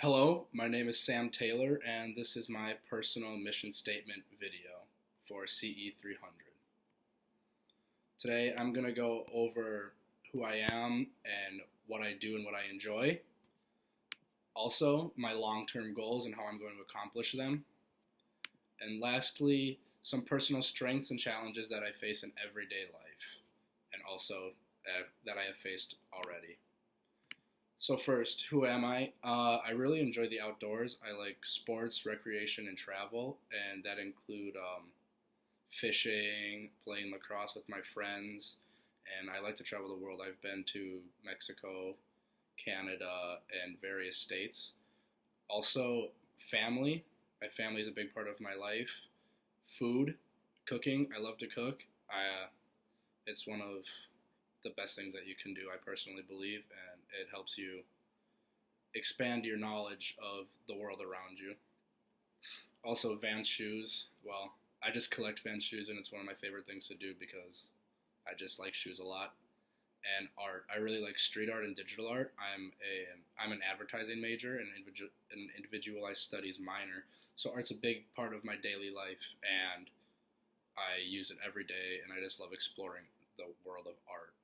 Hello, my name is Sam Taylor, and this is my personal mission statement video for CE 300. Today, I'm going to go over who I am and what I do and what I enjoy. Also, my long-term goals and how I'm going to accomplish them. And lastly, some personal strengths and challenges that I face in everyday life, and also that I have faced already. So first, who am I? I really enjoy the outdoors. I like sports, recreation, and travel, and that include fishing, playing lacrosse with my friends, and I like to travel the world. I've been to Mexico, Canada, and various states. Also, family. My family is a big part of my life. Food, cooking. I love to cook. It's one of the best things that you can do, I personally believe, and it helps you expand your knowledge of the world around you. Also, Vans shoes. Well, I just collect Vans shoes, and it's one of my favorite things to do because I just like shoes a lot. And art. I really like street art and digital art. I'm an advertising major and an individualized studies minor, so art's a big part of my daily life, and I use it every day, and I just love exploring the world of art.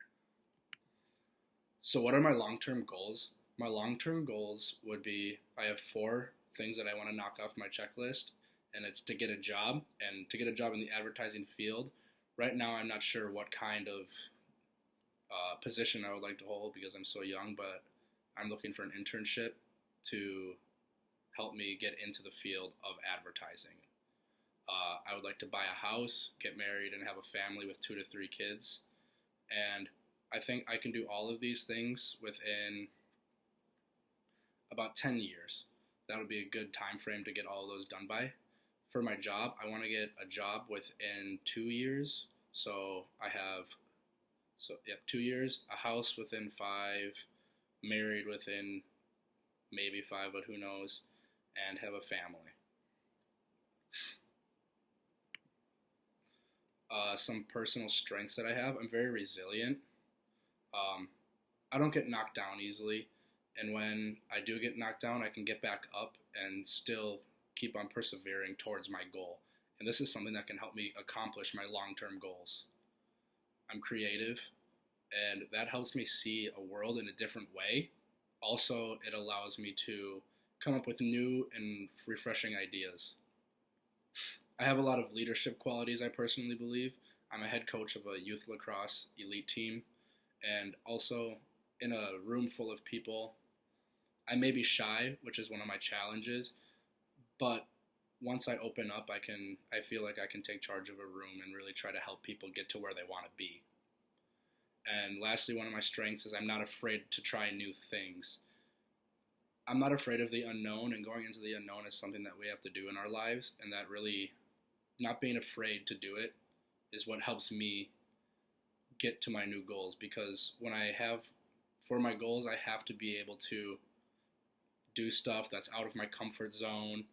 So what are my long-term goals? My long-term goals would be I have 4 things that I want to knock off my checklist, and it's to get a job, and to get a job in the advertising field. Right now, I'm not sure what kind of position I would like to hold because I'm so young, but I'm looking for an internship to help me get into the field of advertising. I would like to buy a house, get married, and have a family with 2 to 3 kids, and I think I can do all of these things within about 10 years. That would be a good time frame to get all of those done by. For my job, I want to get a job within 2 years. So 2 years, a house within 5, married within maybe 5, but who knows, and have a family. Some personal strengths that I have. I'm very resilient. I don't get knocked down easily, and when I do get knocked down, I can get back up and still keep on persevering towards my goal. And this is something that can help me accomplish my long-term goals. I'm creative, and that helps me see a world in a different way. Also, it allows me to come up with new and refreshing ideas. I have a lot of leadership qualities, I personally believe. I'm a head coach of a youth lacrosse elite team, and also in a room full of people, I may be shy, which is one of my challenges, but once I open up, I feel like I can take charge of a room and really try to help people get to where they want to be. And lastly, one of my strengths is I'm not afraid to try new things. I'm not afraid of the unknown, and going into the unknown is something that we have to do in our lives, and that really not being afraid to do it is what helps me get to my new goals, because for my goals, I have to be able to do stuff that's out of my comfort zone,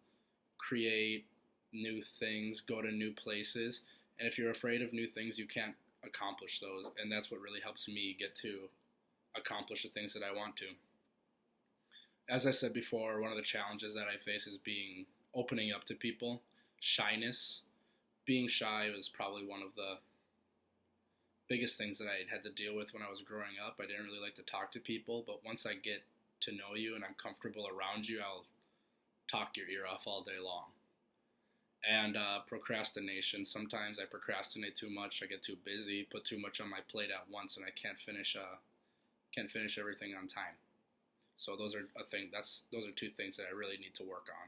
create new things, go to new places, and if you're afraid of new things, you can't accomplish those, and that's what really helps me get to accomplish the things that I want to. As I said before, one of the challenges that I face is opening up to people, shyness. Being shy was probably one of the biggest things that I had to deal with when I was growing up. I didn't really like to talk to people, but once I get to know you and I'm comfortable around you, I'll talk your ear off all day long. And procrastination. Sometimes I procrastinate too much. I get too busy, put too much on my plate at once, and I can't finish everything on time. So those are 2 things that I really need to work on.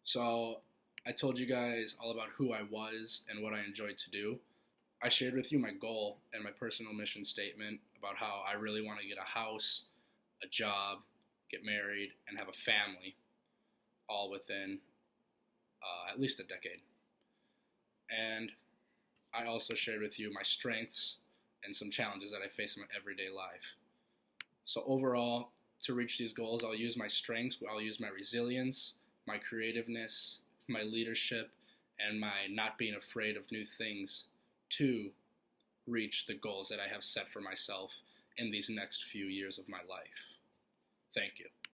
So I told you guys all about who I was and what I enjoyed to do. I shared with you my goal and my personal mission statement about how I really want to get a house, a job, get married, and have a family, all within at least a decade. And I also shared with you my strengths and some challenges that I face in my everyday life. So overall, to reach these goals, I'll use my strengths, I'll use my resilience, my creativeness, my leadership, and my not being afraid of new things to reach the goals that I have set for myself in these next few years of my life. Thank you.